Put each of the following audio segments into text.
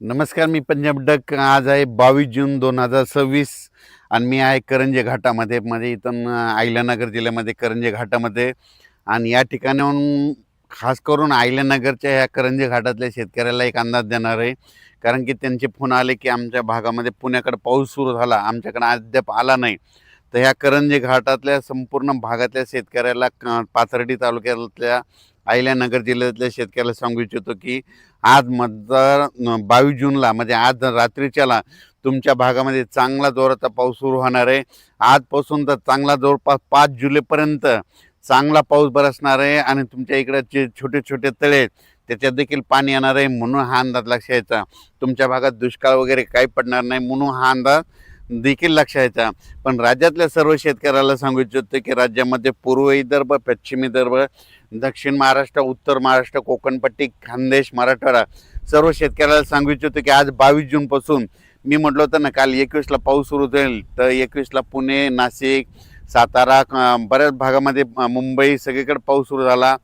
नमस्कार, मी पंजाब डक. आज आहे 22 जून 2026 आणि मी आहे करंजे घाटामध्ये. म्हणजे इथून अहिल्यानगर जिल्ह्यामध्ये करंजे घाटामध्ये. आणि या ठिकाणाहून खास करून अहिल्यानगरच्या ह्या करंजे घाटातल्या शेतकऱ्याला एक अंदाज देणार आहे. कारण की त्यांचे फोन आले की आमच्या भागामध्ये पुण्याकडे पाऊस सुरू झाला, आमच्याकडे अद्याप आला नाही. तर ह्या करंजे घाटातल्या संपूर्ण भागातल्या शेतकऱ्याला पाथर्डी तालुक्यातल्या अहिल्यानगर जिल्ह्यातल्या शेतकऱ्याला सांगू इच्छितो की आज मतदार 22 जूनला म्हणजे आज रात्रीच्याला तुमच्या भागामध्ये चांगला जोराचा पाऊस सुरू होणार आहे. आजपासून तर चांगला जवळपास 5 जुलैपर्यंत चांगला पाऊस बरसणार आहे आणि तुमच्या इकडे जे छोटे छोटे तळे आहेत त्याच्यात देखील पाणी येणार आहे. म्हणून हा अंदाज लक्षात घ्यायचा. तुमच्या भागात दुष्काळ वगैरे काही पडणार नाही म्हणून हा अंदाज देखील लक्षात घ्यायचा. पण राज्यातल्या सर्व शेतकऱ्याला सांगू इच्छितो की राज्यामध्ये पूर्व विदर्भ, पश्चिम विदर्भ, दक्षिण महाराष्ट्र, उत्तर महाराष्ट्र, कोकणपट्टी, खानदेश, मराठवाडा सर्व शेतकऱ्याला सांगू इच्छितो की आज 22 जूनपासून मी म्हटलं होतं ना काल 21ला पाऊस सुरू होईल. तर 21ला पुणे, नाशिक, सातारा, बऱ्याच भागामध्ये मुंबई सगळीकडे पाऊस सुरू झाला.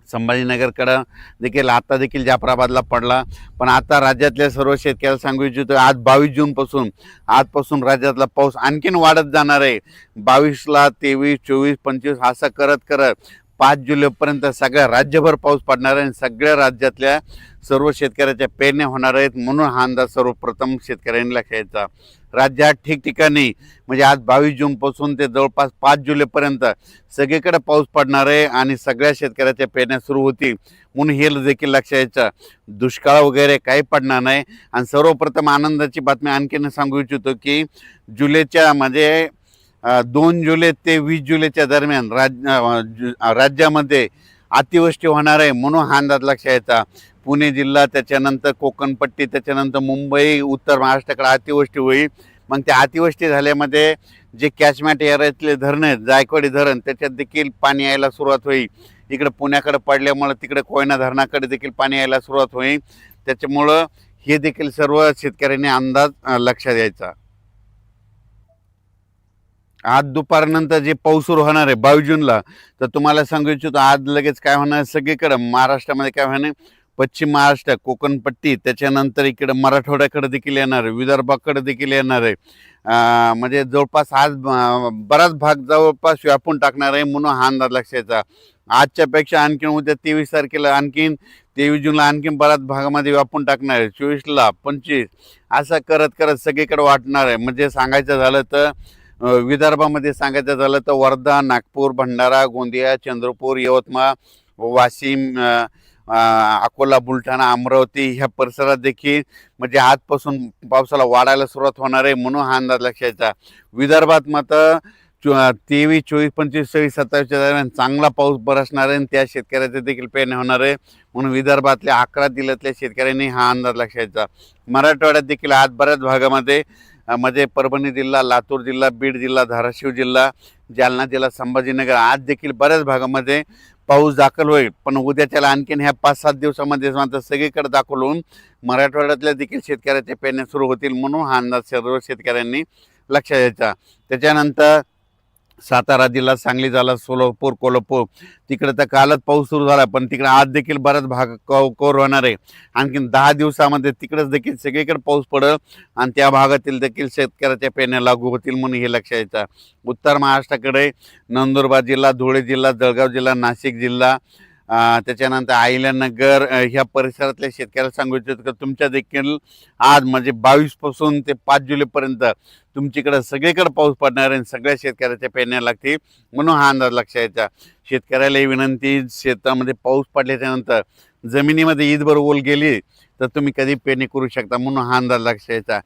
संभाजीनगरकडं देखील आता देखील जाफराबादला पडला. पण आता राज्यातल्या सर्व शेतकऱ्याला सांगू इच्छितो आज 22 जूनपासून आजपासून राज्यातला पाऊस आणखीन वाढत जाणार आहे. 22ला 23, 24, 25 असं करत करत 5 जुलैपर्यंत सगळ्या राज्यभर पाऊस पडणार आहे आणि सगळ्या राज्यातल्या सर्व शेतकऱ्याच्या पेरण्या होणार आहेत. म्हणून हा अंदाज सर्वप्रथम शेतकऱ्यांनी लक्षात घ्यायचा. राज्यात ठिकठिकाणी म्हणजे आज 22 जूनपासून ते जवळपास 5 जुलैपर्यंत सगळीकडे पाऊस पडणार आहे आणि सगळ्या शेतकऱ्याच्या पेरण्या सुरू होतील. म्हणून हे देखील लक्षात घ्यायचं. दुष्काळ वगैरे काही पडणार नाही. आणि सर्वप्रथम आनंदाची बातमी आणखीन सांगू इच्छितो की जुलैच्या म्हणजे 2 जुलै ते 20 जुलैच्या दरम्यान राज्यामध्ये अतिवृष्टी होणार आहे. म्हणून हा अंदाज लक्षात घ्यायचा. पुणे जिल्हा, त्याच्यानंतर कोकणपट्टी, त्याच्यानंतर मुंबई, उत्तर महाराष्ट्राकडे अतिवृष्टी होईल. मग त्या अतिवृष्टी झाल्यामध्ये जे कॅचमेंट एरियातले धरणं आहेत, जायकवाडी धरण, त्याच्यात देखील पाणी यायला सुरुवात होईल. इकडे पुण्याकडे पडल्यामुळं तिकडे कोयना धरणाकडे देखील पाणी यायला सुरुवात होईल. त्याच्यामुळं हे देखील सर्व शेतकऱ्यांनी अंदाज लक्षात द्यायचा. आज दुपारनंतर जे पाऊस सुरू होणार आहे 22 जूनला, तर तुम्हाला सांगू इच्छितो आज लगेच काय होणार सगळीकडं महाराष्ट्रामध्ये काय होणार, पश्चिम महाराष्ट्र, कोकणपट्टी, त्याच्यानंतर इकडं मराठवाड्याकडे देखील येणार आहे, विदर्भाकडे देखील येणार आहे. म्हणजे जवळपास आज बराच भाग जवळपास व्यापून टाकणार आहे. म्हणून हा अंदाज लक्षात. आजच्यापेक्षा आणखीन उद्या 23 तारखेला आणखीन 23 जूनला आणखीन बऱ्याच भागामध्ये व्यापून टाकणार आहे. 24ला 25 असं करत करत सगळीकडे वाटणार आहे. म्हणजे सांगायचं झालं तर विदर्भामध्ये सांगायचं झालं तर वर्धा, नागपूर, भंडारा, गोंदिया, चंद्रपूर, यवतमाळ, वाशिम, अकोला, बुलढाणा, अमरावती ह्या परिसरात देखील म्हणजे आजपासून पावसाला वाढायला सुरुवात होणार आहे. म्हणून हा अंदाज लक्षात. विदर्भात मात्र 23, 24, 25, 26, 27च्या दरम्यान चांगला पाऊस बरसणार आहे आणि त्या शेतकऱ्याचे देखील पेरणी होणार आहे. म्हणून विदर्भातल्या 11 जिल्ह्यातल्या शेतकऱ्यांनी हा अंदाज लक्षात. मराठवाड्यात देखील आज बऱ्याच भागामध्ये म्हणजे परभणी जिल्हा, लातूर जिल्हा, बीड जिल्हा, धाराशिव जिल्हा, जालना जिल्हा, संभाजीनगर आज देखील बऱ्याच भागामध्ये पाऊस दाखल होईल. पण उद्याच्याला आणखीन ह्या 5-7 दिवसामध्ये मात्र सगळीकडे दाखल होऊन मराठवाड्यातल्या देखील शेतकऱ्याच्या पेरण्या सुरू होतील. म्हणून हा अंदाज सर्व शेतकऱ्यांनी लक्षात द्यायचा. त्याच्यानंतर सातारा जिल्हा, सांगली झाला, सोलापूर, कोल्हापूर तिकडे तर कालच पाऊस सुरू झाला. पण तिकडे आज देखील बराच भाग कव्हर होणार आहे. आणखीन 10 दिवसामध्ये तिकडेच देखील सगळीकडे पाऊस पडेल आणि त्या भागातील देखील शेतकऱ्याच्या पेरण्या लागू होतील. म्हणून हे लक्षात घ्यायचं. उत्तर महाराष्ट्राकडे नंदुरबार जिल्हा, धुळे जिल्हा, जळगाव जिल्हा, नाशिक जिल्हा, त्याच्यानंतर अहिल्यानगर ह्या परिसरातल्या शेतकऱ्याला सांगू इच्छितो की तुमच्या देखील आज म्हणजे 22 ते 5 जुलैपर्यंत तुमच्याकडे सगळीकडे पाऊस पडणार आहे. सगळ्या शेतकऱ्याच्या पेरण्या लागतील. म्हणून हा अंदाज लक्षात घ्यायचा. शेतकऱ्याला विनंती, शेतामध्ये पाऊस पडल्याच्यानंतर जमिनीमध्ये ईदभर ओल गेली तर तुम्ही कधी पेरणी करू शकता. म्हणून हा अंदाज लक्षात घ्यायचा.